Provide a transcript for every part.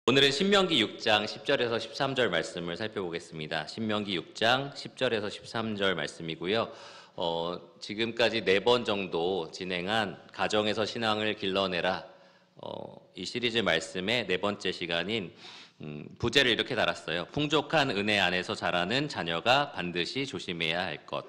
오늘은 신명기 6장 10절에서 13절 말씀을 살펴보겠습니다. 신명기 6장 10절에서 13절 말씀이고요. 지금까지 4번 정도 진행한 가정에서 신앙을 길러내라, 이 시리즈 말씀의 4번째 시간인 부제를 이렇게 달았어요. 풍족한 은혜 안에서 자라는 자녀가 반드시 조심해야 할 것.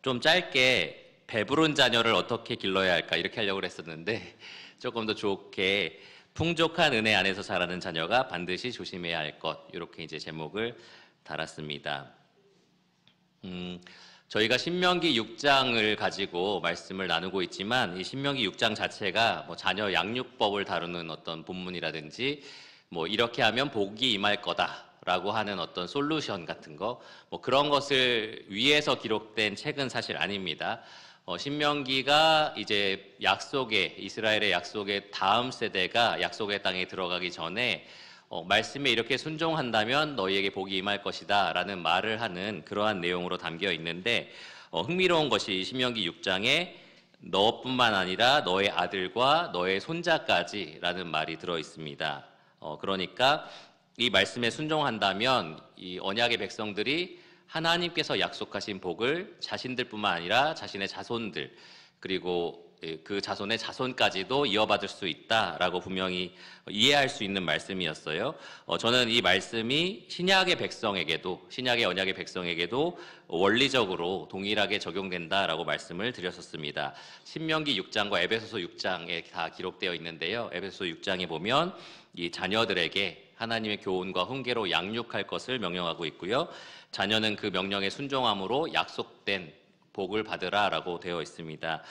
좀 짧게 배부른 자녀를 어떻게 길러야 할까 이렇게 하려고 했었는데 조금 더 좋게 풍족한 은혜 안에서 자라는 자녀가 반드시 조심해야 할 것, 이렇게 이제 제목을 달았습니다. 저희가 신명기 6장을 가지고 말씀을 나누고 있지만 이 신명기 6장 자체가 자녀 양육법을 다루는 어떤 본문이라든지 이렇게 하면 복이 임할 거다라고 하는 어떤 솔루션 같은 거 그런 것을 위해서 기록된 책은 사실 아닙니다. 신명기가 이제 이스라엘의 약속의 다음 세대가 약속의 땅에 들어가기 전에 말씀에 이렇게 순종한다면 너희에게 복이 임할 것이다 라는 말을 하는 그러한 내용으로 담겨 있는데, 흥미로운 것이 신명기 6장에 너뿐만 아니라 너의 아들과 너의 손자까지 라는 말이 들어 있습니다. 그러니까 이 말씀에 순종한다면 이 언약의 백성들이 하나님께서 약속하신 복을 자신들뿐만 아니라 자신의 자손들, 그리고 그 자손의 자손까지도 이어받을 수 있다라고 분명히 이해할 수 있는 말씀이었어요. 저는 이 말씀이 신약의 언약의 백성에게도 원리적으로 동일하게 적용된다라고 말씀을 드렸었습니다. 신명기 6장과 에베소서 6장에 다 기록되어 있는데요. 에베소서 6장에 보면 이 자녀들에게 하나님의 교훈과 훈계로 양육할 것을 명령하고 있고요. 자녀는 그 명령에 순종함으로 약속된 복을 받으라라고 되어 있습니다.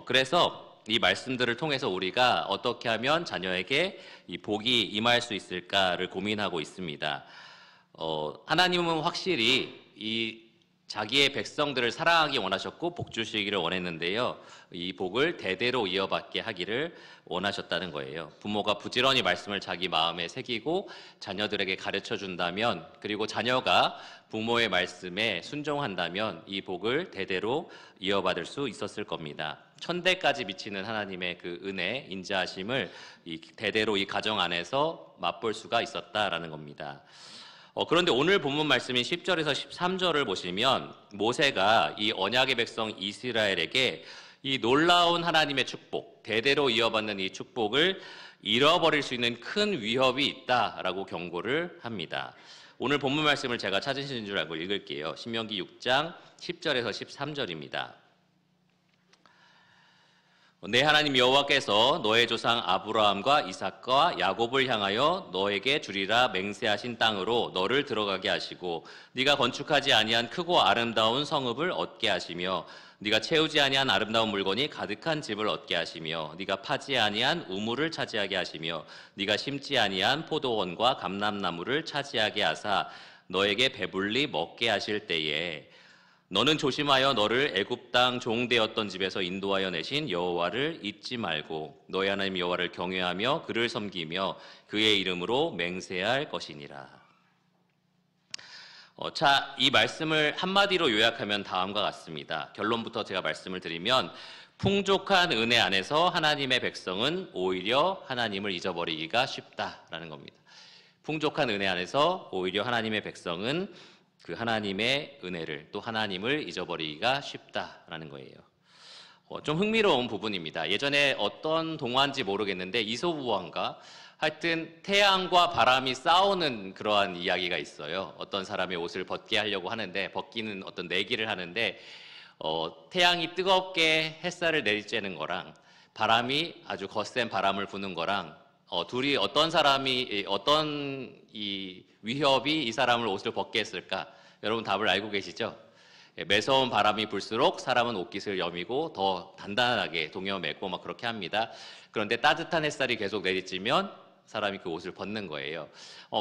그래서 이 말씀들을 통해서 우리가 어떻게 하면 자녀에게 이 복이 임할 수 있을까를 고민하고 있습니다. 하나님은 확실히 이 자기의 백성들을 사랑하기 원하셨고 복 주시기를 원했는데요. 이 복을 대대로 이어받게 하기를 원하셨다는 거예요. 부모가 부지런히 말씀을 자기 마음에 새기고 자녀들에게 가르쳐 준다면, 그리고 자녀가 부모의 말씀에 순종한다면 이 복을 대대로 이어받을 수 있었을 겁니다. 천대까지 미치는 하나님의 그 은혜, 인자하심을 대대로 이 가정 안에서 맛볼 수가 있었다라는 겁니다. 그런데 오늘 본문 말씀인 10절에서 13절을 보시면 모세가 이 언약의 백성 이스라엘에게 이 놀라운 하나님의 축복, 대대로 이어받는 이 축복을 잃어버릴 수 있는 큰 위협이 있다라고 경고를 합니다. 오늘 본문 말씀을 제가 찾으신 줄 알고 읽을게요. 신명기 6장 10절에서 13절입니다. 내 하나님 여호와께서 너의 조상 아브라함과 이삭과 야곱을 향하여 너에게 주리라 맹세하신 땅으로 너를 들어가게 하시고 네가 건축하지 아니한 크고 아름다운 성읍을 얻게 하시며 네가 채우지 아니한 아름다운 물건이 가득한 집을 얻게 하시며 네가 파지 아니한 우물을 차지하게 하시며 네가 심지 아니한 포도원과 감람나무를 차지하게 하사 너에게 배불리 먹게 하실 때에 너는 조심하여 너를 애굽 땅 종되었던 집에서 인도하여 내신 여호와를 잊지 말고 너의 하나님 여호와를 경외하며 그를 섬기며 그의 이름으로 맹세할 것이니라. 이 말씀을 한마디로 요약하면 다음과 같습니다. 결론부터 제가 말씀을 드리면 풍족한 은혜 안에서 하나님의 백성은 오히려 하나님을 잊어버리기가 쉽다라는 겁니다. 풍족한 은혜 안에서 오히려 하나님의 백성은 그 하나님의 은혜를, 또 하나님을 잊어버리기가 쉽다라는 거예요. 좀 흥미로운 부분입니다. 예전에 어떤 동화인지 모르겠는데 이솝우화인가? 하여튼 태양과 바람이 싸우는 그러한 이야기가 있어요. 어떤 사람의 옷을 벗게 하려고 하는데, 벗기는 어떤 내기를 하는데 태양이 뜨겁게 햇살을 내리쬐는 거랑 바람이 아주 거센 바람을 부는 거랑 둘이 어떤 이 위협이 이 사람을 옷을 벗게 했을까? 여러분 답을 알고 계시죠? 매서운 바람이 불수록 사람은 옷깃을 여미고 더 단단하게 동여매고 그렇게 합니다. 그런데 따뜻한 햇살이 계속 내리쬐면 사람이 그 옷을 벗는 거예요.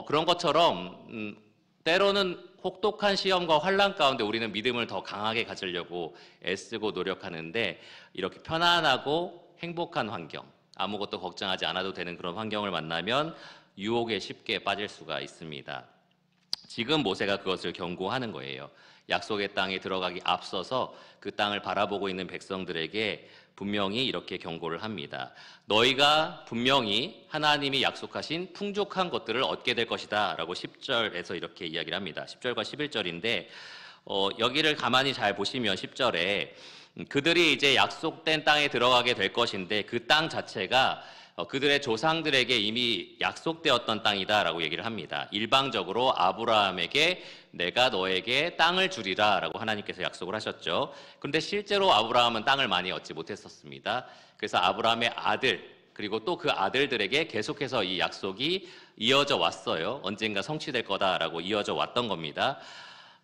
그런 것처럼 때로는 혹독한 시험과 환난 가운데 우리는 믿음을 더 강하게 가지려고 애쓰고 노력하는데 이렇게 편안하고 행복한 환경, 아무것도 걱정하지 않아도 되는 그런 환경을 만나면 유혹에 쉽게 빠질 수가 있습니다. 지금 모세가 그것을 경고하는 거예요. 약속의 땅에 들어가기 앞서서 그 땅을 바라보고 있는 백성들에게 분명히 이렇게 경고를 합니다. 너희가 분명히 하나님이 약속하신 풍족한 것들을 얻게 될 것이다 라고 10절에서 이렇게 이야기를 합니다. 10절과 11절인데 여기를 가만히 잘 보시면 10절에 그들이 이제 약속된 땅에 들어가게 될 것인데 그 땅 자체가 그들의 조상들에게 이미 약속되었던 땅이다라고 얘기를 합니다. 일방적으로 아브라함에게 내가 너에게 땅을 주리라 라고 하나님께서 약속을 하셨죠. 그런데 실제로 아브라함은 땅을 많이 얻지 못했었습니다. 그래서 아브라함의 아들 그리고 또 그 아들들에게 계속해서 이 약속이 이어져 왔어요. 언젠가 성취될 거다라고 이어져 왔던 겁니다.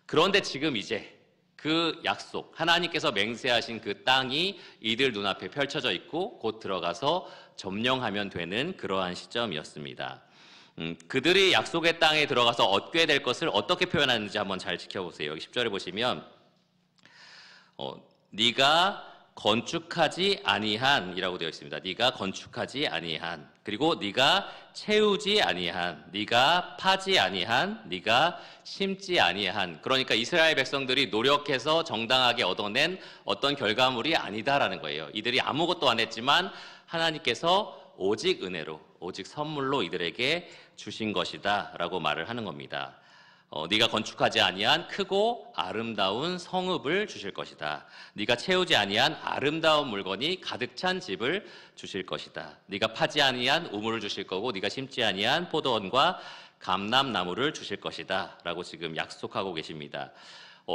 그런데 지금 이제 그 약속, 하나님께서 맹세하신 그 땅이 이들 눈앞에 펼쳐져 있고 곧 들어가서 점령하면 되는 그러한 시점이었습니다. 그들이 약속의 땅에 들어가서 얻게 될 것을 어떻게 표현하는지 한번 잘 지켜보세요. 여기 10절에 보시면 네가 건축하지 아니한 이라고 되어 있습니다. 네가 건축하지 아니한, 그리고 네가 채우지 아니한, 네가 파지 아니한, 네가 심지 아니한. 그러니까 이스라엘 백성들이 노력해서 정당하게 얻어낸 어떤 결과물이 아니다라는 거예요. 이들이 아무것도 안 했지만 하나님께서 오직 은혜로, 오직 선물로 이들에게 주신 것이다 라고 말을 하는 겁니다. 네가 건축하지 아니한 크고 아름다운 성읍을 주실 것이다. 네가 채우지 아니한 아름다운 물건이 가득 찬 집을 주실 것이다. 네가 파지 아니한 우물을 주실 거고 네가 심지 아니한 포도원과 감람나무를 주실 것이다 라고 지금 약속하고 계십니다.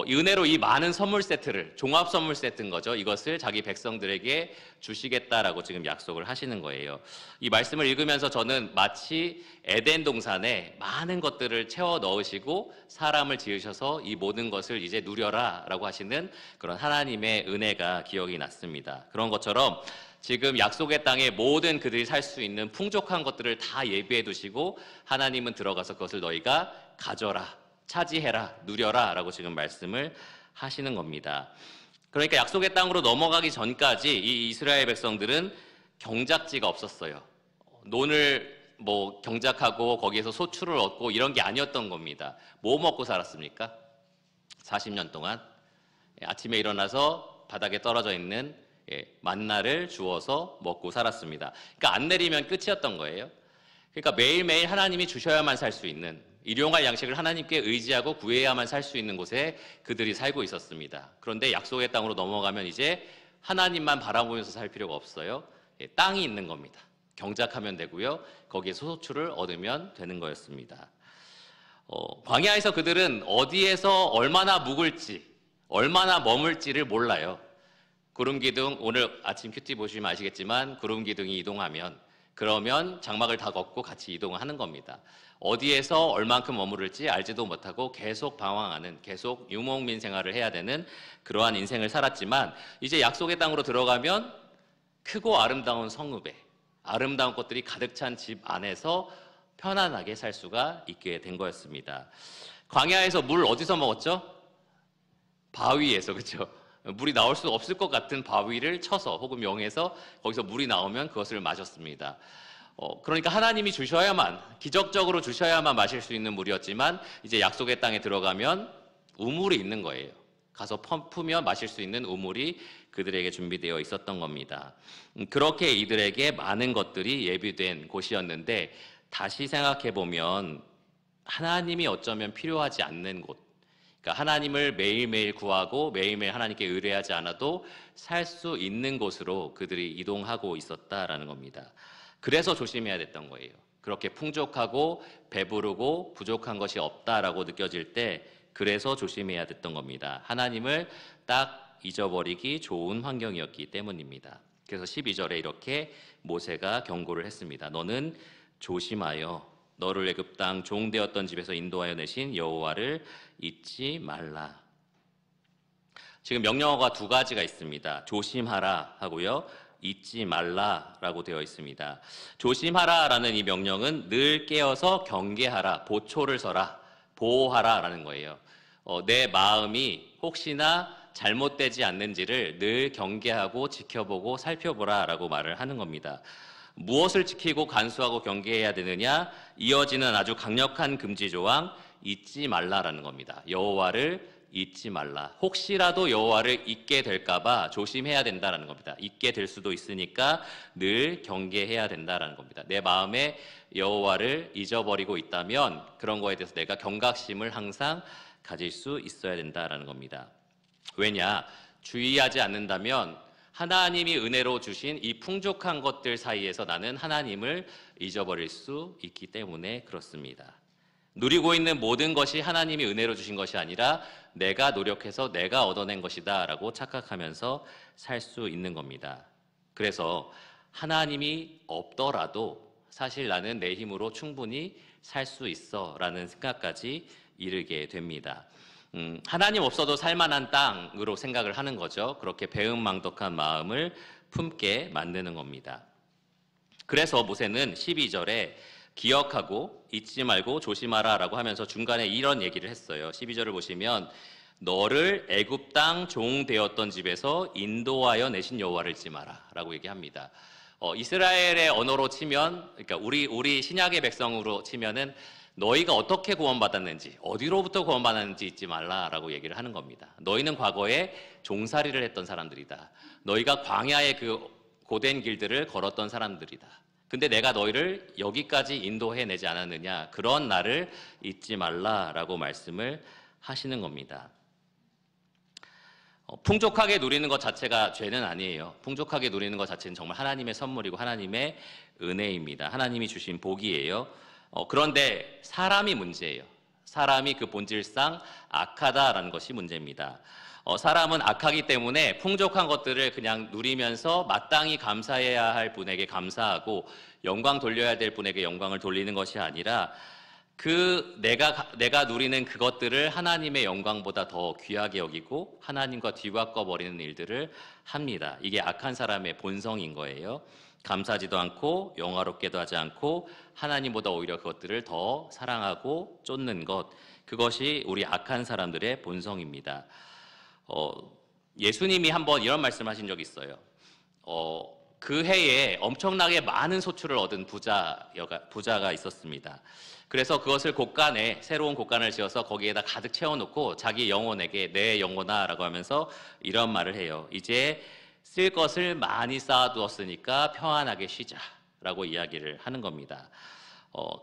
이 은혜로 이 많은 선물 세트를, 종합 선물 세트인 거죠. 이것을 자기 백성들에게 주시겠다라고 지금 약속을 하시는 거예요. 이 말씀을 읽으면서 저는 마치 에덴 동산에 많은 것들을 채워 넣으시고 사람을 지으셔서 이 모든 것을 이제 누려라 라고 하시는 그런 하나님의 은혜가 기억이 났습니다. 그런 것처럼 지금 약속의 땅에 모든 그들이 살 수 있는 풍족한 것들을 다 예비해 두시고 하나님은 들어가서 그것을 너희가 가져라, 차지해라, 누려라 라고 지금 말씀을 하시는 겁니다. 그러니까 약속의 땅으로 넘어가기 전까지 이 이스라엘 백성들은 경작지가 없었어요. 논을 경작하고 거기에서 소출을 얻고 이런 게 아니었던 겁니다. 뭐 먹고 살았습니까? 40년 동안 아침에 일어나서 바닥에 떨어져 있는 만나를 주워서 먹고 살았습니다. 그러니까 안 내리면 끝이었던 거예요. 그러니까 매일매일 하나님이 주셔야만 살 수 있는, 일용할 양식을 하나님께 의지하고 구해야만 살 수 있는 곳에 그들이 살고 있었습니다. 그런데 약속의 땅으로 넘어가면 이제 하나님만 바라보면서 살 필요가 없어요. 땅이 있는 겁니다. 경작하면 되고요. 거기에 소출을 얻으면 되는 거였습니다. 광야에서 그들은 어디에서 얼마나 묵을지, 얼마나 머물지를 몰라요. 구름기둥, 오늘 아침 큐티 보시면 아시겠지만 구름기둥이 이동하면 그러면 장막을 다 걷고 같이 이동하는 겁니다. 어디에서 얼만큼 머무를지 알지도 못하고 계속 방황하는, 계속 유목민 생활을 해야 되는 그러한 인생을 살았지만 이제 약속의 땅으로 들어가면 크고 아름다운 성읍에 아름다운 것들이 가득 찬 집 안에서 편안하게 살 수가 있게 된 거였습니다. 광야에서 물 어디서 먹었죠? 바위에서, 그렇죠? 물이 나올 수 없을 것 같은 바위를 쳐서 혹은 명해서 거기서 물이 나오면 그것을 마셨습니다. 그러니까 하나님이 주셔야만, 기적적으로 주셔야만 마실 수 있는 물이었지만 이제 약속의 땅에 들어가면 우물이 있는 거예요. 가서 펌프면 마실 수 있는 우물이 그들에게 준비되어 있었던 겁니다. 그렇게 이들에게 많은 것들이 예비된 곳이었는데 다시 생각해 보면 하나님이 어쩌면 필요하지 않는 곳, 그러니까 하나님을 매일매일 구하고 매일매일 하나님께 의뢰하지 않아도 살 수 있는 곳으로 그들이 이동하고 있었다라는 겁니다. 그래서 조심해야 됐던 거예요. 그렇게 풍족하고 배부르고 부족한 것이 없다라고 느껴질 때 그래서 조심해야 됐던 겁니다. 하나님을 딱 잊어버리기 좋은 환경이었기 때문입니다. 그래서 12절에 이렇게 모세가 경고를 했습니다. 너는 조심하여 너를 애굽 땅 종되었던 집에서 인도하여 내신 여호와를 잊지 말라. 지금 명령어가 두 가지가 있습니다. 조심하라 하고요, 잊지 말라라고 되어 있습니다. 조심하라라는 이 명령은 늘 깨어서 경계하라, 보초를 서라, 보호하라라는 거예요. 내 마음이 혹시나 잘못되지 않는지를 늘 경계하고 지켜보고 살펴보라라고 말을 하는 겁니다. 무엇을 지키고 간수하고 경계해야 되느냐? 이어지는 아주 강력한 금지 조항, 잊지 말라라는 겁니다. 여호와를 잊지 말라. 혹시라도 여호와를 잊게 될까봐 조심해야 된다라는 겁니다. 잊게 될 수도 있으니까 늘 경계해야 된다라는 겁니다. 내 마음에 여호와를 잊어버리고 있다면 그런 거에 대해서 내가 경각심을 항상 가질 수 있어야 된다라는 겁니다. 왜냐? 주의하지 않는다면 하나님이 은혜로 주신 이 풍족한 것들 사이에서 나는 하나님을 잊어버릴 수 있기 때문에 그렇습니다. 누리고 있는 모든 것이 하나님이 은혜로 주신 것이 아니라 내가 노력해서 내가 얻어낸 것이다 라고 착각하면서 살 수 있는 겁니다. 그래서 하나님이 없더라도 사실 나는 내 힘으로 충분히 살 수 있어 라는 생각까지 이르게 됩니다. 하나님 없어도 살만한 땅으로 생각을 하는 거죠. 그렇게 배은망덕한 마음을 품게 만드는 겁니다. 그래서 모세는 12절에 기억하고 잊지 말고 조심하라 라고 하면서 중간에 이런 얘기를 했어요. 12절을 보시면 너를 애굽 땅 종 되었던 집에서 인도하여 내신 여호와를 잊지 마라 라고 얘기합니다. 이스라엘의 언어로 치면, 그러니까 우리 신약의 백성으로 치면은 너희가 어떻게 구원받았는지, 어디로부터 구원받았는지 잊지 말라라고 얘기를 하는 겁니다. 너희는 과거에 종살이를 했던 사람들이다. 너희가 광야의 그 고된 길들을 걸었던 사람들이다. 근데 내가 너희를 여기까지 인도해내지 않았느냐, 그런 나를 잊지 말라라고 말씀을 하시는 겁니다. 풍족하게 누리는 것 자체가 죄는 아니에요. 풍족하게 누리는 것 자체는 정말 하나님의 선물이고 하나님의 은혜입니다. 하나님이 주신 복이에요. 그런데 사람이 문제예요. 사람이 그 본질상 악하다라는 것이 문제입니다. 사람은 악하기 때문에 풍족한 것들을 그냥 누리면서 마땅히 감사해야 할 분에게 감사하고 영광 돌려야 될 분에게 영광을 돌리는 것이 아니라 내가 누리는 그것들을 하나님의 영광보다 더 귀하게 여기고 하나님과 뒤바꿔 버리는 일들을 합니다. 이게 악한 사람의 본성인 거예요. 감사하지도 않고 영화롭게도 하지 않고 하나님보다 오히려 그것들을 더 사랑하고 쫓는 것, 그것이 우리 악한 사람들의 본성입니다. 예수님이 한번 이런 말씀하신 적이 있어요. 그 해에 엄청나게 많은 소출을 얻은 부자가 있었습니다. 그래서 그것을 새로운 곳간을 지어서 거기에다 가득 채워놓고 자기 영혼에게 내 영혼아 라고 하면서 이런 말을 해요. 이제 쓸 것을 많이 쌓아두었으니까 평안하게 쉬자 라고 이야기를 하는 겁니다.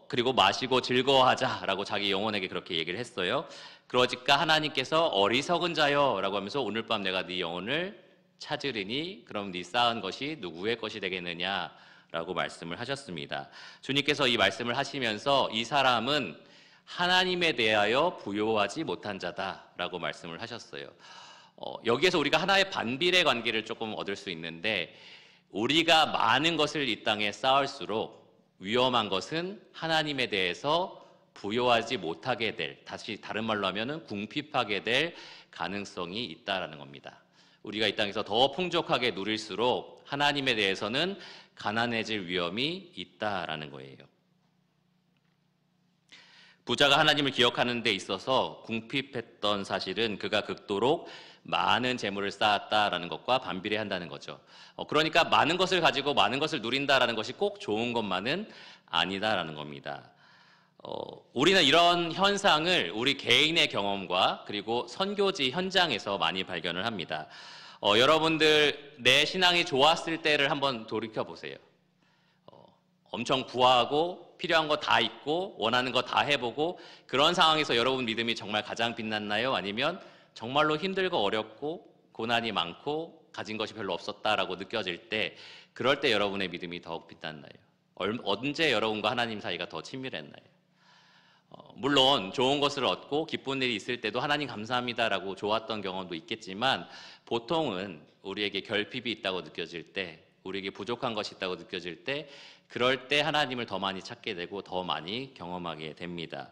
그리고 마시고 즐거워하자 라고 자기 영혼에게 그렇게 얘기를 했어요. 그러니까 하나님께서 어리석은 자여 라고 하면서 오늘 밤 내가 네 영혼을 찾으리니 그럼 네 쌓은 것이 누구의 것이 되겠느냐 라고 말씀을 하셨습니다. 주님께서 이 말씀을 하시면서 이 사람은 하나님에 대하여 부요하지 못한 자다라고 말씀을 하셨어요. 여기에서 우리가 하나의 반비례 관계를 조금 얻을 수 있는데, 우리가 많은 것을 이 땅에 쌓을수록 위험한 것은 하나님에 대해서 부요하지 못하게 될, 다른 말로 하면은 궁핍하게 될 가능성이 있다라는 겁니다. 우리가 이 땅에서 더 풍족하게 누릴수록 하나님에 대해서는 가난해질 위험이 있다라는 거예요. 부자가 하나님을 기억하는 데 있어서 궁핍했던 사실은 그가 극도록 많은 재물을 쌓았다라는 것과 반비례한다는 거죠. 그러니까 많은 것을 가지고 많은 것을 누린다라는 것이 꼭 좋은 것만은 아니다라는 겁니다. 우리는 이런 현상을 우리 개인의 경험과 그리고 선교지 현장에서 많이 발견을 합니다. 여러분들 내 신앙이 좋았을 때를 한번 돌이켜 보세요. 엄청 부하고 필요한 거 다 있고 원하는 거 다 해보고 그런 상황에서 여러분 믿음이 정말 가장 빛났나요? 아니면 정말로 힘들고 어렵고 고난이 많고 가진 것이 별로 없었다라고 느껴질 때, 그럴 때 여러분의 믿음이 더욱 빛났나요? 언제 여러분과 하나님 사이가 더 친밀했나요? 물론 좋은 것을 얻고 기쁜 일이 있을 때도 하나님 감사합니다라고 좋았던 경험도 있겠지만, 보통은 우리에게 결핍이 있다고 느껴질 때, 우리에게 부족한 것이 있다고 느껴질 때, 그럴 때 하나님을 더 많이 찾게 되고 더 많이 경험하게 됩니다.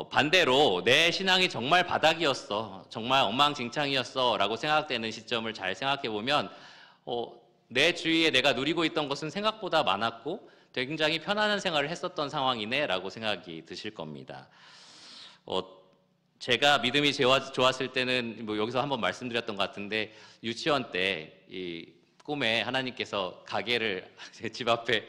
반대로 내 신앙이 정말 바닥이었어, 정말 엉망진창이었어 라고 생각되는 시점을 잘 생각해 보면 내 주위에 내가 누리고 있던 것은 생각보다 많았고 굉장히 편안한 생활을 했었던 상황이네 라고 생각이 드실 겁니다. 제가 믿음이 좋았을 때는 여기서 한번 말씀드렸던 것 같은데, 유치원 때 이 꿈에 하나님께서 집 앞에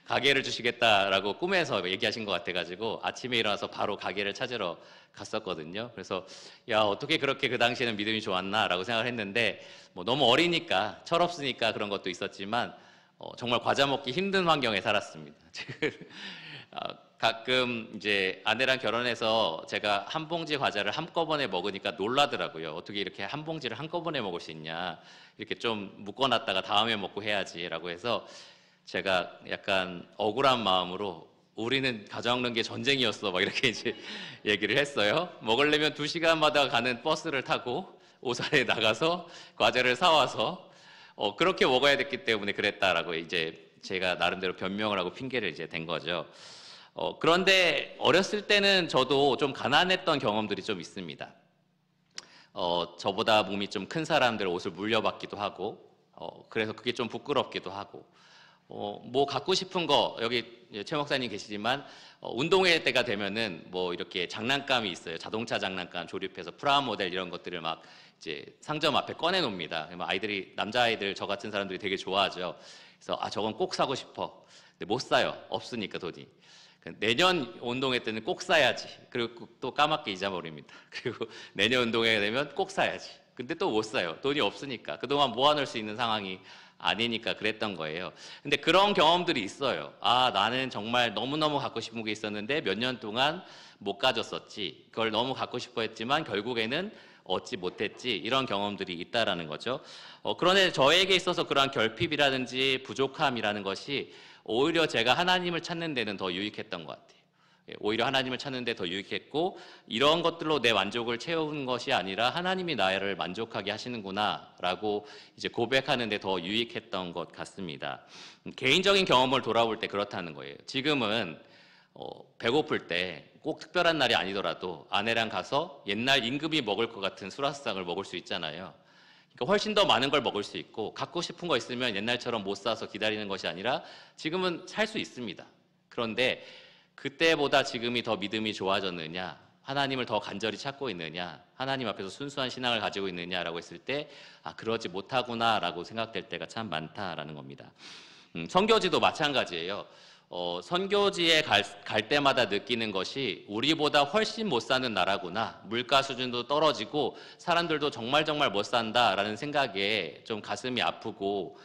가게를 주시겠다라고 꿈에서 얘기하신 것 같아가지고 아침에 일어나서 바로 가게를 찾으러 갔었거든요. 그래서 야, 어떻게 그렇게 그 당시에는 믿음이 좋았나라고 생각을 했는데 뭐 너무 어리니까 철없으니까 그런 것도 있었지만 정말 과자 먹기 힘든 환경에 살았습니다. 가끔 이제 아내랑 결혼해서 제가 한 봉지 과자를 한꺼번에 먹으니까 놀라더라고요. 어떻게 이렇게 한 봉지를 한꺼번에 먹을 수 있냐. 이렇게 좀 묶어놨다가 다음에 먹고 해야지라고 해서 제가 약간 억울한 마음으로 우리는 과자 먹는 게 전쟁이었어 막 이렇게 이제 얘기를 했어요. 먹으려면 2시간마다 가는 버스를 타고 오산에 나가서 과자를 사와서 그렇게 먹어야 됐기 때문에 그랬다라고 이제 제가 나름대로 변명을 하고 핑계를 이제 댄 거죠. 그런데 어렸을 때는 저도 좀 가난했던 경험들이 좀 있습니다. 저보다 몸이 좀 큰 사람들 옷을 물려받기도 하고, 그래서 그게 좀 부끄럽기도 하고, 뭐 갖고 싶은 거, 여기 최 목사님 계시지만, 운동회 때가 되면은 뭐 이렇게 장난감이 있어요. 자동차 장난감 조립해서 프라모델 이런 것들을 막 이제 상점 앞에 꺼내 놓습니다. 아이들이, 남자아이들 저 같은 사람들이 되게 좋아하죠. 그래서 저건 꼭 사고 싶어. 근데 못 사요. 없으니까 돈이. 내년 운동회 때는 꼭 사야지. 그리고 또 까맣게 잊어버립니다. 그리고 내년 운동회 되면 꼭 사야지. 근데 또 못 사요. 돈이 없으니까. 그동안 모아놓을 수 있는 상황이 아니니까 그랬던 거예요. 근데 그런 경험들이 있어요. 나는 정말 너무너무 갖고 싶은 게 있었는데 몇 년 동안 못 가졌었지. 그걸 너무 갖고 싶어 했지만 결국에는 얻지 못했지. 이런 경험들이 있다라는 거죠. 그런데 저에게 있어서 그러한 결핍이라든지 부족함이라는 것이 오히려 제가 하나님을 찾는 데는 더 유익했던 것 같아요. 오히려 하나님을 찾는 데 더 유익했고 이런 것들로 내 만족을 채우는 것이 아니라 하나님이 나를 만족하게 하시는구나 라고 이제 고백하는 데 더 유익했던 것 같습니다. 개인적인 경험을 돌아볼 때 그렇다는 거예요. 지금은 배고플 때 꼭 특별한 날이 아니더라도 아내랑 가서 옛날 임금이 먹을 것 같은 수라상을 먹을 수 있잖아요. 그러니까 훨씬 더 많은 걸 먹을 수 있고 갖고 싶은 거 있으면 옛날처럼 못 사서 기다리는 것이 아니라 지금은 살 수 있습니다. 그런데 그때보다 지금이 더 믿음이 좋아졌느냐, 하나님을 더 간절히 찾고 있느냐, 하나님 앞에서 순수한 신앙을 가지고 있느냐라고 했을 때 그러지 못하구나라고 생각될 때가 참 많다라는 겁니다. 선교지도 마찬가지예요. 선교지에 갈 때마다 느끼는 것이 우리보다 훨씬 못 사는 나라구나. 물가 수준도 떨어지고 사람들도 정말 못 산다라는 생각에 좀 가슴이 아프고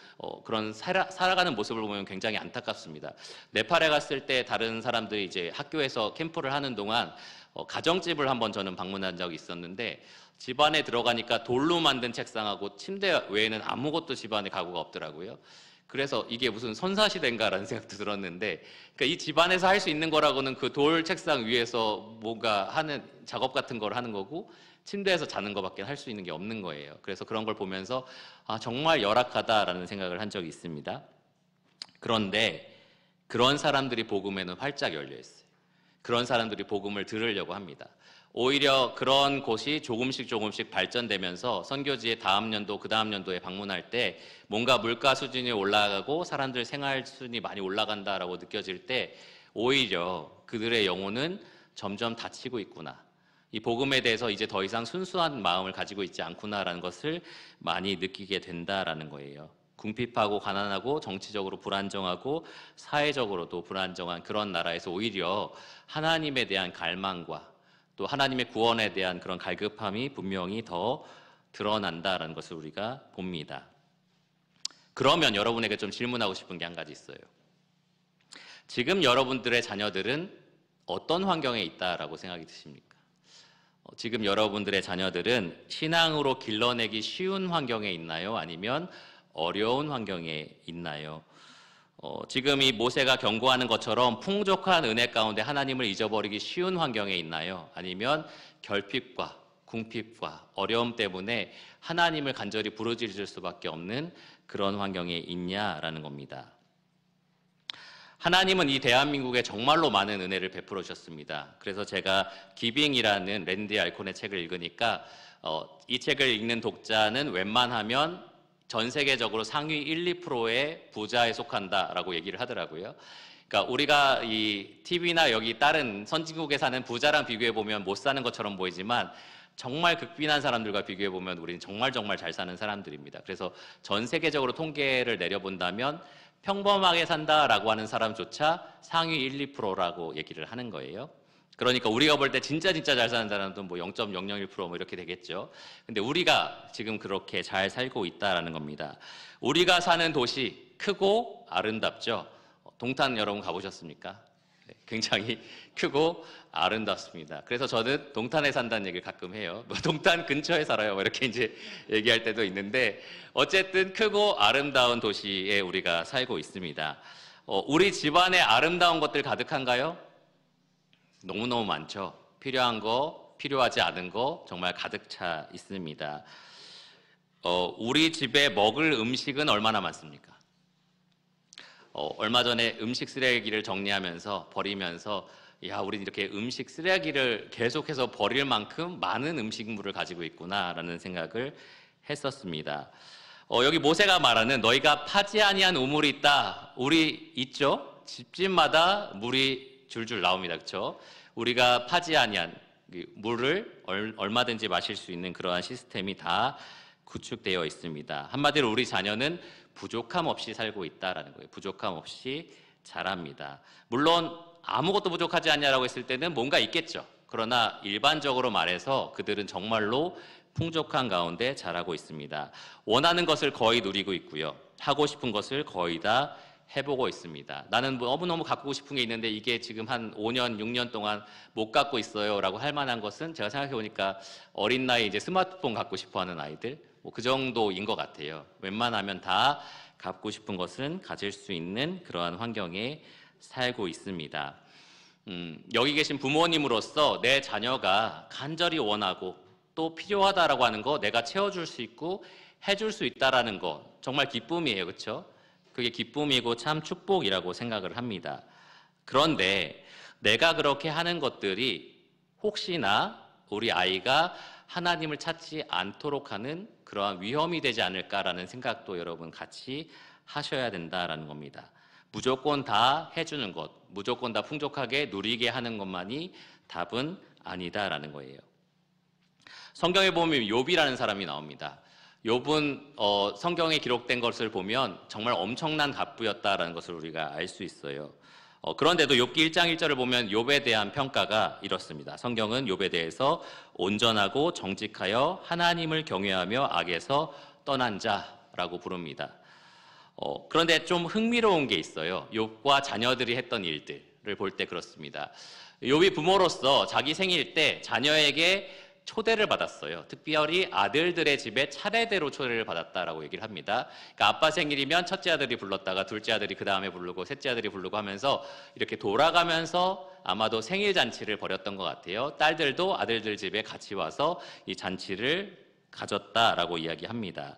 그런 살아가는 모습을 보면 굉장히 안타깝습니다. 네팔에 갔을 때 다른 사람들이 이제 학교에서 캠프를 하는 동안 가정집을 한번 저는 방문한 적이 있었는데 집 안에 들어가니까 돌로 만든 책상하고 침대 외에는 아무것도 집 안에 가구가 없더라고요. 그래서 이게 무슨 선사시대인가라는 생각도 들었는데, 그러니까 이 집안에서 할 수 있는 거라고는 그 돌 책상 위에서 뭔가 하는 작업 같은 걸 하는 거고 침대에서 자는 거밖에 할 수 있는 게 없는 거예요. 그래서 그런 걸 보면서 정말 열악하다라는 생각을 한 적이 있습니다. 그런데 그런 사람들이 복음에는 활짝 열려 있어요. 그런 사람들이 복음을 들으려고 합니다. 오히려 그런 곳이 조금씩 발전되면서 선교지에 다음 연도, 그 다음 연도에 방문할 때 뭔가 물가 수준이 올라가고 사람들 생활 수준이 많이 올라간다라고 느껴질 때 오히려 그들의 영혼은 점점 닫히고 있구나. 이 복음에 대해서 이제 더 이상 순수한 마음을 가지고 있지 않구나라는 것을 많이 느끼게 된다라는 거예요. 궁핍하고 가난하고 정치적으로 불안정하고 사회적으로도 불안정한 그런 나라에서 오히려 하나님에 대한 갈망과 또 하나님의 구원에 대한 그런 갈급함이 분명히 더 드러난다라는 것을 우리가 봅니다. 그러면 여러분에게 좀 질문하고 싶은 게 한 가지 있어요. 지금 여러분들의 자녀들은 어떤 환경에 있다라고 생각이 드십니까? 지금 여러분들의 자녀들은 신앙으로 길러내기 쉬운 환경에 있나요? 아니면 어려운 환경에 있나요? 지금 이 모세가 경고하는 것처럼 풍족한 은혜 가운데 하나님을 잊어버리기 쉬운 환경에 있나요? 아니면 결핍과 궁핍과 어려움 때문에 하나님을 간절히 부르짖을 수밖에 없는 그런 환경에 있냐라는 겁니다. 하나님은 이 대한민국에 정말로 많은 은혜를 베풀어 주셨습니다. 그래서 제가 기빙이라는 랜디 알콘의 책을 읽으니까 이 책을 읽는 독자는 웬만하면 전 세계적으로 상위 1, 2%의 부자에 속한다라고 얘기를 하더라고요. 그러니까 우리가 이 TV나 여기 다른 선진국에 사는 부자랑 비교해 보면 못 사는 것처럼 보이지만 정말 극빈한 사람들과 비교해 보면 우리는 정말 잘 사는 사람들입니다. 그래서 전 세계적으로 통계를 내려본다면 평범하게 산다라고 하는 사람조차 상위 1, 2%라고 얘기를 하는 거예요. 그러니까 우리가 볼 때 진짜 잘 사는 사람은 뭐 0.001%뭐 이렇게 되겠죠. 근데 우리가 지금 그렇게 잘 살고 있다라는 겁니다. 우리가 사는 도시 크고 아름답죠. 동탄 여러분 가보셨습니까? 네, 굉장히 크고 아름답습니다. 그래서 저는 동탄에 산다는 얘기를 가끔 해요. 뭐 동탄 근처에 살아요. 뭐 이렇게 이제 얘기할 때도 있는데 어쨌든 크고 아름다운 도시에 우리가 살고 있습니다. 우리 집안에 아름다운 것들 가득한가요? 너무너무 많죠. 필요한 거, 필요하지 않은 거 정말 가득 차 있습니다. 우리 집에 먹을 음식은 얼마나 많습니까? 얼마 전에 음식 쓰레기를 정리하면서 버리면서 야, 우리 이렇게 음식 쓰레기를 계속해서 버릴 만큼 많은 음식물을 가지고 있구나라는 생각을 했었습니다. 여기 모세가 말하는 너희가 파지 아니한 우물이 있다. 우리 있죠? 집집마다 물이 줄줄 나옵니다. 그렇죠? 우리가 파지 아니한 물을 얼마든지 마실 수 있는 그러한 시스템이 다 구축되어 있습니다. 한마디로 우리 자녀는 부족함 없이 살고 있다라는 거예요. 부족함 없이 자랍니다. 물론 아무것도 부족하지 않냐라고 했을 때는 뭔가 있겠죠. 그러나 일반적으로 말해서 그들은 정말로 풍족한 가운데 자라고 있습니다. 원하는 것을 거의 누리고 있고요. 하고 싶은 것을 거의 다 해보고 있습니다. 나는 너무너무 갖고 싶은 게 있는데 이게 지금 한 5년, 6년 동안 못 갖고 있어요 라고 할 만한 것은 제가 생각해 보니까 어린 나이에 이제 스마트폰 갖고 싶어 하는 아이들 그 정도인 것 같아요. 웬만하면 다 갖고 싶은 것은 가질 수 있는 그러한 환경에 살고 있습니다. 여기 계신 부모님으로서 내 자녀가 간절히 원하고 또 필요하다라고 하는 거 내가 채워줄 수 있고 해줄 수 있다라는 거 정말 기쁨이에요. 그렇죠? 그게 기쁨이고 참 축복이라고 생각을 합니다. 그런데 내가 그렇게 하는 것들이 혹시나 우리 아이가 하나님을 찾지 않도록 하는 그러한 위험이 되지 않을까라는 생각도 여러분 같이 하셔야 된다라는 겁니다. 무조건 다 해주는 것, 무조건 다 풍족하게 누리게 하는 것만이 답은 아니다라는 거예요. 성경에 보면 욥이라는 사람이 나옵니다. 욥은 성경에 기록된 것을 보면 정말 엄청난 갑부였다라는 것을 우리가 알 수 있어요. 그런데도 욥기 1장 1절을 보면 욥에 대한 평가가 이렇습니다. 성경은 욥에 대해서 온전하고 정직하여 하나님을 경외하며 악에서 떠난 자라고 부릅니다. 그런데 좀 흥미로운 게 있어요. 욥과 자녀들이 했던 일들을 볼 때 그렇습니다. 욥이 부모로서 자기 생일 때 자녀에게 초대를 받았어요. 특별히 아들들의 집에 차례대로 초대를 받았다라고 얘기를 합니다. 그러니까 아빠 생일이면 첫째 아들이 불렀다가 둘째 아들이 그 다음에 부르고 셋째 아들이 부르고 하면서 이렇게 돌아가면서 아마도 생일 잔치를 벌였던 것 같아요. 딸들도 아들들 집에 같이 와서 이 잔치를 가졌다라고 이야기합니다.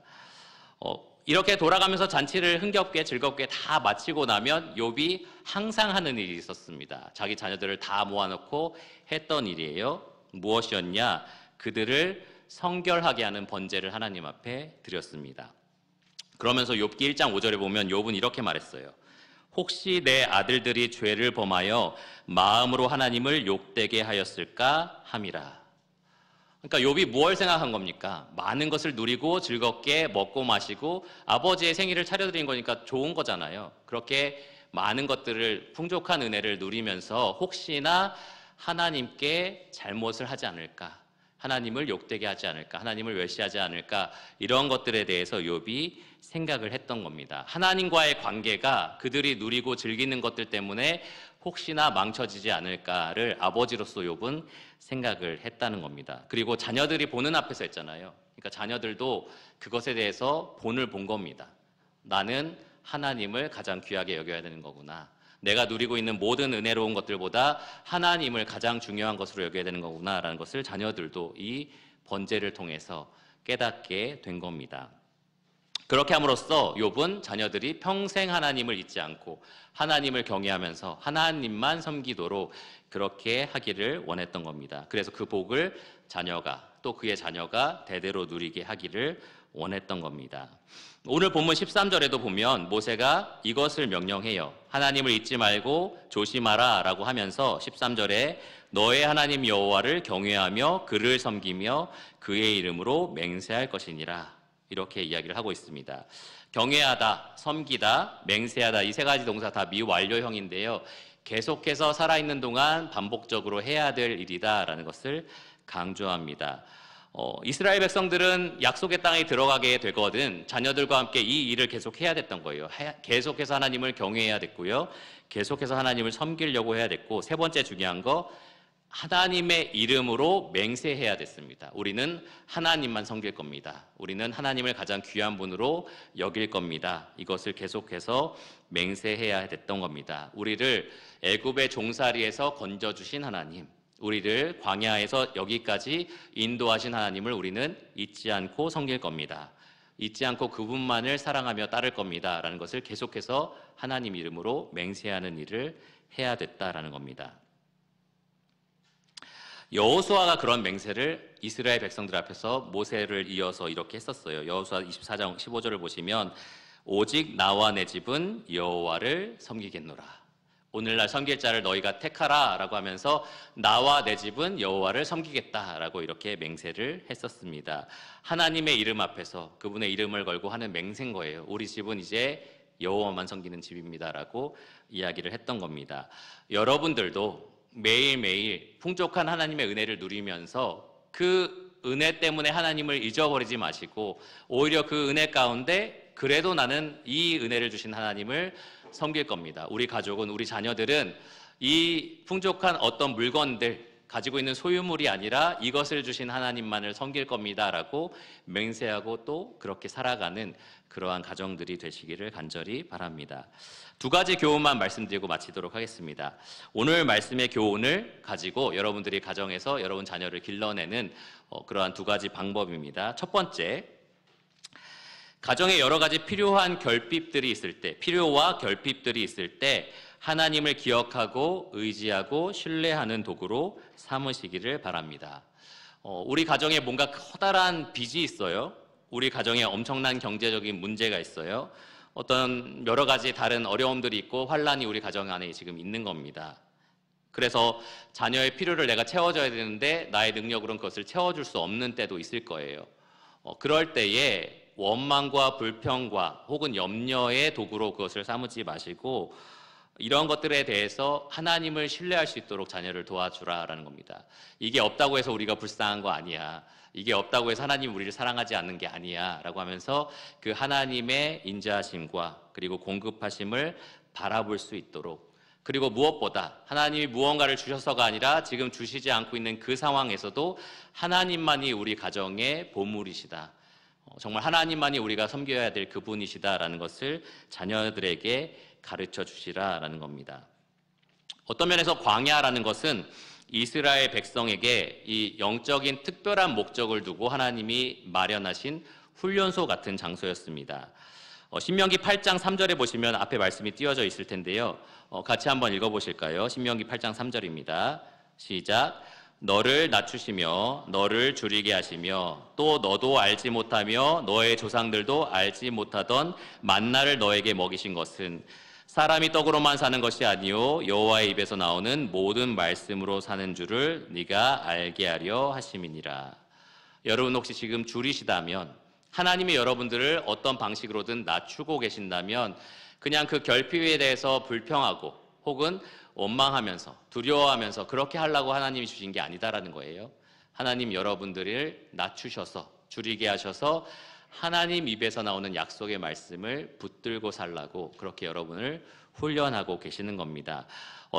이렇게 돌아가면서 잔치를 흥겹게 즐겁게 다 마치고 나면 욥이 항상 하는 일이 있었습니다. 자기 자녀들을 다 모아놓고 했던 일이에요. 무엇이었냐? 그들을 성결하게 하는 번제를 하나님 앞에 드렸습니다. 그러면서 욥기 1장 5절에 보면 욥은 이렇게 말했어요. 혹시 내 아들들이 죄를 범하여 마음으로 하나님을 욕되게 하였을까 함이라. 그러니까 욥이 무엇을 생각한 겁니까? 많은 것을 누리고 즐겁게 먹고 마시고 아버지의 생일을 차려드린 거니까 좋은 거잖아요. 그렇게 많은 것들을 풍족한 은혜를 누리면서 혹시나 하나님께 잘못을 하지 않을까, 하나님을 욕되게 하지 않을까, 하나님을 멸시하지 않을까, 이런 것들에 대해서 욥이 생각을 했던 겁니다. 하나님과의 관계가 그들이 누리고 즐기는 것들 때문에 혹시나 망쳐지지 않을까를 아버지로서 욥은 생각을 했다는 겁니다. 그리고 자녀들이 보는 앞에서 했잖아요. 그러니까 자녀들도 그것에 대해서 본을 본 겁니다. 나는 하나님을 가장 귀하게 여겨야 되는 거구나. 내가 누리고 있는 모든 은혜로운 것들보다 하나님을 가장 중요한 것으로 여겨야 되는 거구나라는 것을 자녀들도 이 번제를 통해서 깨닫게 된 겁니다. 그렇게 함으로써 욥은 자녀들이 평생 하나님을 잊지 않고 하나님을 경외하면서 하나님만 섬기도록 그렇게 하기를 원했던 겁니다. 그래서 그 복을 자녀가 또 그의 자녀가 대대로 누리게 하기를 원했던 겁니다. 오늘 본문 13절에도 보면 모세가 이것을 명령해요. 하나님을 잊지 말고 조심하라 라고 하면서 13절에 너의 하나님 여호와를 경외하며 그를 섬기며 그의 이름으로 맹세할 것이니라 이렇게 이야기를 하고 있습니다. 경외하다, 섬기다, 맹세하다 이 세 가지 동사 다 미완료형인데요. 계속해서 살아있는 동안 반복적으로 해야 될 일이다라는 것을 강조합니다. 이스라엘 백성들은 약속의 땅에 들어가게 되거든 자녀들과 함께 이 일을 계속 해야 됐던 거예요. 계속해서 하나님을 경외해야 됐고요. 계속해서 하나님을 섬기려고 해야 됐고, 세 번째 중요한 거, 하나님의 이름으로 맹세해야 됐습니다. 우리는 하나님만 섬길 겁니다. 우리는 하나님을 가장 귀한 분으로 여길 겁니다. 이것을 계속해서 맹세해야 됐던 겁니다. 우리를 애굽의 종살이에서 건져주신 하나님, 우리를 광야에서 여기까지 인도하신 하나님을 우리는 잊지 않고 섬길 겁니다. 잊지 않고 그분만을 사랑하며 따를 겁니다. 라는 것을 계속해서 하나님 이름으로 맹세하는 일을 해야 됐다라는 겁니다. 여호수아가 그런 맹세를 이스라엘 백성들 앞에서 모세를 이어서 이렇게 했었어요. 여호수아 24장 15절을 보시면 오직 나와 내 집은 여호와를 섬기겠노라. 오늘날 섬길 자를 너희가 택하라 라고 하면서 나와 내 집은 여호와를 섬기겠다 라고 이렇게 맹세를 했었습니다. 하나님의 이름 앞에서 그분의 이름을 걸고 하는 맹세인 거예요. 우리 집은 이제 여호와만 섬기는 집입니다 라고 이야기를 했던 겁니다. 여러분들도 매일매일 풍족한 하나님의 은혜를 누리면서 그 은혜 때문에 하나님을 잊어버리지 마시고, 오히려 그 은혜 가운데 그래도 나는 이 은혜를 주신 하나님을 섬길 겁니다. 우리 가족은, 우리 자녀들은 이 풍족한 어떤 물건들, 가지고 있는 소유물이 아니라 이것을 주신 하나님만을 섬길 겁니다 라고 맹세하고 또 그렇게 살아가는 그러한 가정들이 되시기를 간절히 바랍니다. 두 가지 교훈만 말씀드리고 마치도록 하겠습니다. 오늘 말씀의 교훈을 가지고 여러분들이 가정에서 여러분 자녀를 길러내는 그러한 두 가지 방법입니다. 첫 번째, 가정에 여러 가지 필요한 결핍들이 있을 때, 필요와 결핍들이 있을 때 하나님을 기억하고 의지하고 신뢰하는 도구로 삼으시기를 바랍니다. 우리 가정에 뭔가 커다란 빚이 있어요. 우리 가정에 엄청난 경제적인 문제가 있어요. 어떤 여러 가지 다른 어려움들이 있고 환란이 우리 가정 안에 지금 있는 겁니다. 그래서 자녀의 필요를 내가 채워줘야 되는데 나의 능력으로는 그것을 채워줄 수 없는 때도 있을 거예요. 그럴 때에 원망과 불평과 혹은 염려의 도구로 그것을 삼지 마시고 이런 것들에 대해서 하나님을 신뢰할 수 있도록 자녀를 도와주라라는 겁니다. 이게 없다고 해서 우리가 불쌍한 거 아니야. 이게 없다고 해서 하나님 우리를 사랑하지 않는 게 아니야 라고 하면서 그 하나님의 인자하심과 그리고 공급하심을 바라볼 수 있도록, 그리고 무엇보다 하나님이 무언가를 주셔서가 아니라 지금 주시지 않고 있는 그 상황에서도 하나님만이 우리 가정의 보물이시다. 정말 하나님만이 우리가 섬겨야 될 그분이시다라는 것을 자녀들에게 가르쳐 주시라라는 겁니다. 어떤 면에서 광야라는 것은 이스라엘 백성에게 이 영적인 특별한 목적을 두고 하나님이 마련하신 훈련소 같은 장소였습니다. 신명기 8장 3절에 보시면 앞에 말씀이 띄어져 있을 텐데요. 같이 한번 읽어보실까요? 신명기 8장 3절입니다. 시작. 너를 낮추시며 너를 줄이게 하시며 또 너도 알지 못하며 너의 조상들도 알지 못하던 만나를 너에게 먹이신 것은 사람이 떡으로만 사는 것이 아니요 여호와의 입에서 나오는 모든 말씀으로 사는 줄을 네가 알게 하려 하심이니라. 여러분 혹시 지금 줄이시다면, 하나님이 여러분들을 어떤 방식으로든 낮추고 계신다면 그냥 그 결핍에 대해서 불평하고 혹은 원망하면서 두려워하면서 그렇게 하려고 하나님이 주신 게 아니다라는 거예요. 하나님 여러분들을 낮추셔서 줄이게 하셔서 하나님 입에서 나오는 약속의 말씀을 붙들고 살라고 그렇게 여러분을 훈련하고 계시는 겁니다.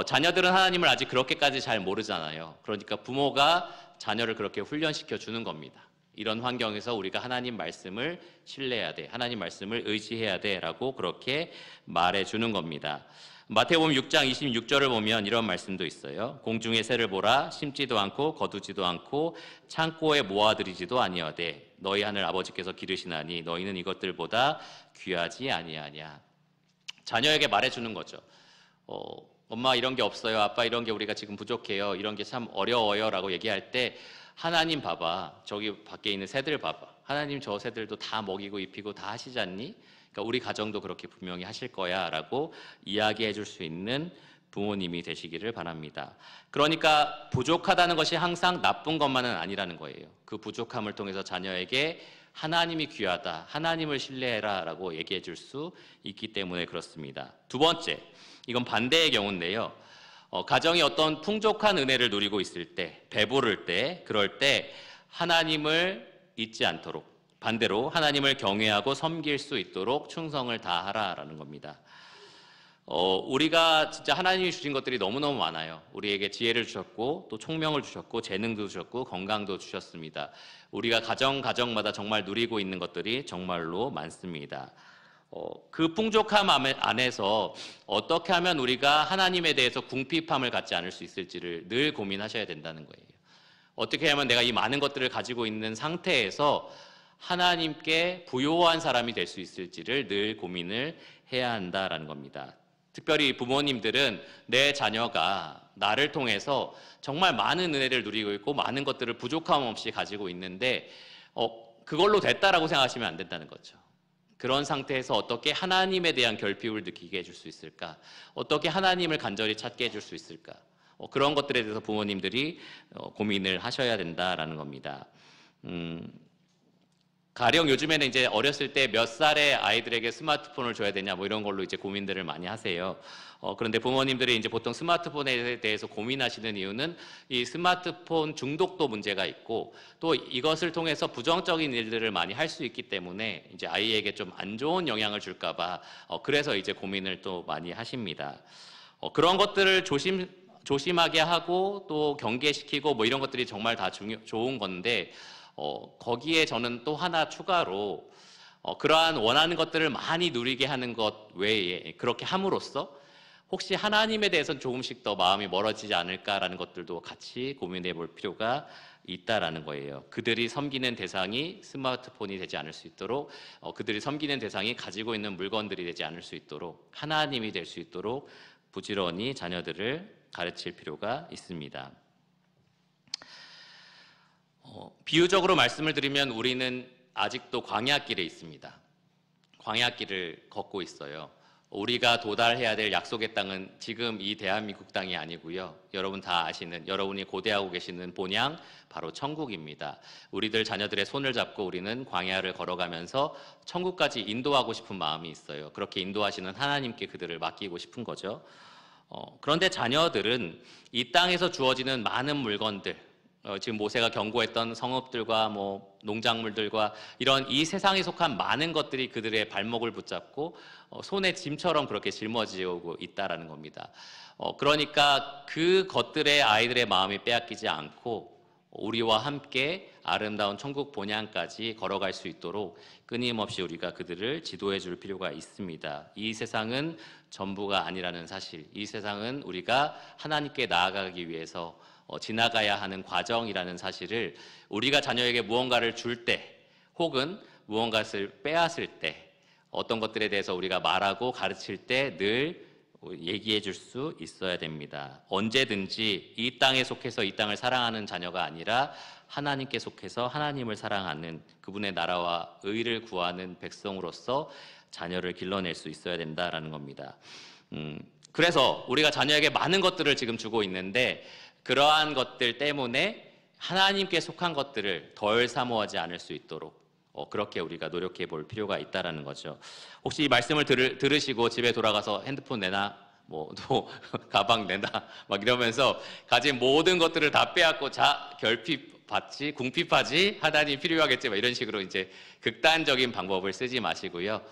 자녀들은 하나님을 아직 그렇게까지 잘 모르잖아요. 그러니까 부모가 자녀를 그렇게 훈련시켜 주는 겁니다. 이런 환경에서 우리가 하나님 말씀을 신뢰해야 돼, 하나님 말씀을 의지해야 돼 라고 그렇게 말해 주는 겁니다. 마태복음 6장 26절을 보면 이런 말씀도 있어요. 공중의 새를 보라, 심지도 않고 거두지도 않고 창고에 모아들이지도 아니하되 너희 하늘 아버지께서 기르시나니 너희는 이것들보다 귀하지 아니하냐. 자녀에게 말해주는 거죠. 엄마 이런 게 없어요, 아빠 이런 게 우리가 지금 부족해요, 이런 게 참 어려워요 라고 얘기할 때 하나님 봐봐, 저기 밖에 있는 새들 봐봐, 하나님 저 새들도 다 먹이고 입히고 다 하시지 않니? 그러니까 우리 가정도 그렇게 분명히 하실 거야 라고 이야기해 줄 수 있는 부모님이 되시기를 바랍니다. 그러니까 부족하다는 것이 항상 나쁜 것만은 아니라는 거예요. 그 부족함을 통해서 자녀에게 하나님이 귀하다, 하나님을 신뢰해라라고 얘기해 줄 수 있기 때문에 그렇습니다. 두 번째, 이건 반대의 경우인데요. 가정이 어떤 풍족한 은혜를 누리고 있을 때, 배부를 때, 그럴 때 하나님을 잊지 않도록, 반대로 하나님을 경외하고 섬길 수 있도록 충성을 다하라라는 겁니다. 우리가 진짜 하나님이 주신 것들이 너무너무 많아요. 우리에게 지혜를 주셨고, 또 총명을 주셨고, 재능도 주셨고, 건강도 주셨습니다. 우리가 가정마다 정말 누리고 있는 것들이 정말로 많습니다. 그 풍족함 안에서 어떻게 하면 우리가 하나님에 대해서 궁핍함을 갖지 않을 수 있을지를 늘 고민하셔야 된다는 거예요. 어떻게 하면 내가 이 많은 것들을 가지고 있는 상태에서 하나님께 부요한 사람이 될 수 있을지를 늘 고민을 해야 한다라는 겁니다. 특별히 부모님들은 내 자녀가 나를 통해서 정말 많은 은혜를 누리고 있고 많은 것들을 부족함 없이 가지고 있는데 그걸로 됐다라고 생각하시면 안 된다는 거죠. 그런 상태에서 어떻게 하나님에 대한 결핍을 느끼게 해줄 수 있을까? 어떻게 하나님을 간절히 찾게 해줄 수 있을까? 그런 것들에 대해서 부모님들이 고민을 하셔야 된다라는 겁니다. 가령 요즘에는 이제 어렸을 때 몇 살의 아이들에게 스마트폰을 줘야 되냐 뭐 이런 걸로 이제 고민들을 많이 하세요. 그런데 부모님들이 이제 보통 스마트폰에 대해서 고민하시는 이유는 이 스마트폰 중독도 문제가 있고 또 이것을 통해서 부정적인 일들을 많이 할 수 있기 때문에 이제 아이에게 좀 안 좋은 영향을 줄까봐 그래서 이제 고민을 또 많이 하십니다. 그런 것들을 조심하게 하고 또 경계시키고 뭐 이런 것들이 정말 다 좋은 건데 거기에 저는 또 하나 추가로 그러한 원하는 것들을 많이 누리게 하는 것 외에 그렇게 함으로써 혹시 하나님에 대해서는 조금씩 더 마음이 멀어지지 않을까라는 것들도 같이 고민해 볼 필요가 있다라는 거예요. 그들이 섬기는 대상이 스마트폰이 되지 않을 수 있도록 그들이 섬기는 대상이 가지고 있는 물건들이 되지 않을 수 있도록 하나님이 될 수 있도록 부지런히 자녀들을 가르칠 필요가 있습니다. 비유적으로 말씀을 드리면 우리는 아직도 광야길에 있습니다. 광야길을 걷고 있어요. 우리가 도달해야 될 약속의 땅은 지금 이 대한민국 땅이 아니고요. 여러분 다 아시는, 여러분이 고대하고 계시는 본향 바로 천국입니다. 우리들 자녀들의 손을 잡고 우리는 광야를 걸어가면서 천국까지 인도하고 싶은 마음이 있어요. 그렇게 인도하시는 하나님께 그들을 맡기고 싶은 거죠. 그런데 자녀들은 이 땅에서 주어지는 많은 물건들, 지금 모세가 경고했던 성읍들과 뭐 농작물들과 이런 이 세상에 속한 많은 것들이 그들의 발목을 붙잡고 손에 짐처럼 그렇게 짊어지고 있다라는 겁니다. 그러니까 그 것들에 아이들의 마음이 빼앗기지 않고 우리와 함께 아름다운 천국 본향까지 걸어갈 수 있도록 끊임없이 우리가 그들을 지도해 줄 필요가 있습니다. 이 세상은 전부가 아니라는 사실, 이 세상은 우리가 하나님께 나아가기 위해서 지나가야 하는 과정이라는 사실을 우리가 자녀에게 무언가를 줄 때 혹은 무언가를 빼앗을 때 어떤 것들에 대해서 우리가 말하고 가르칠 때 늘 얘기해 줄 수 있어야 됩니다. 언제든지 이 땅에 속해서 이 땅을 사랑하는 자녀가 아니라 하나님께 속해서 하나님을 사랑하는 그분의 나라와 의를 구하는 백성으로서 자녀를 길러낼 수 있어야 된다라는 겁니다. 그래서 우리가 자녀에게 많은 것들을 지금 주고 있는데 그러한 것들 때문에 하나님께 속한 것들을 덜 사모하지 않을 수 있도록 그렇게 우리가 노력해 볼 필요가 있다라는 거죠. 혹시 이 말씀을 들으시고 집에 돌아가서 핸드폰 내놔, 뭐 또 가방 내놔 막 이러면서 가진 모든 것들을 다 빼앗고 결핍받지, 궁핍하지, 하나님 필요하겠지 막 이런 식으로 이제 극단적인 방법을 쓰지 마시고요.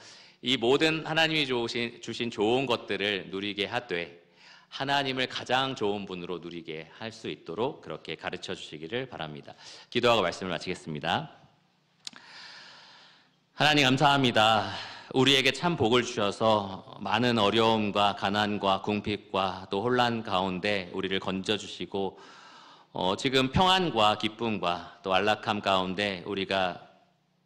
이 모든 하나님이 주신 좋은 것들을 누리게 하되 하나님을 가장 좋은 분으로 누리게 할 수 있도록 그렇게 가르쳐 주시기를 바랍니다. 기도하고 말씀을 마치겠습니다. 하나님 감사합니다. 우리에게 참 복을 주셔서 많은 어려움과 가난과 궁핍과 또 혼란 가운데 우리를 건져주시고 지금 평안과 기쁨과 또 안락함 가운데 우리가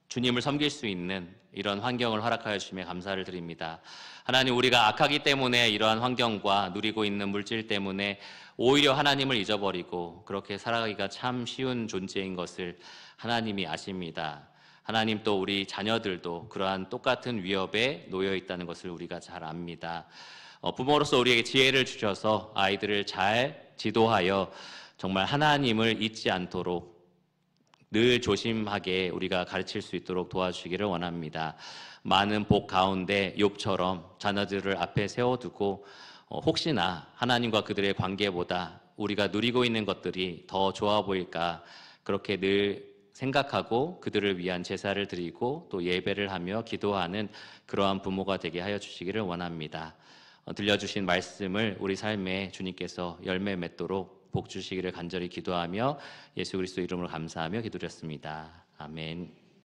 주님을 섬길 수 있는 이런 환경을 허락하여 주심에 감사를 드립니다. 하나님, 우리가 악하기 때문에 이러한 환경과 누리고 있는 물질 때문에 오히려 하나님을 잊어버리고 그렇게 살아가기가 참 쉬운 존재인 것을 하나님이 아십니다. 하나님, 또 우리 자녀들도 그러한 똑같은 위협에 놓여 있다는 것을 우리가 잘 압니다. 부모로서 우리에게 지혜를 주셔서 아이들을 잘 지도하여 정말 하나님을 잊지 않도록 늘 조심하게 우리가 가르칠 수 있도록 도와주시기를 원합니다. 많은 복 가운데 욥처럼 자녀들을 앞에 세워두고 혹시나 하나님과 그들의 관계보다 우리가 누리고 있는 것들이 더 좋아 보일까 그렇게 늘 생각하고 그들을 위한 제사를 드리고 또 예배를 하며 기도하는 그러한 부모가 되게 하여 주시기를 원합니다. 들려주신 말씀을 우리 삶에 주님께서 열매 맺도록 복 주시기를 간절히 기도하며 예수 그리스도 이름으로 감사하며 기도드렸습니다. 아멘.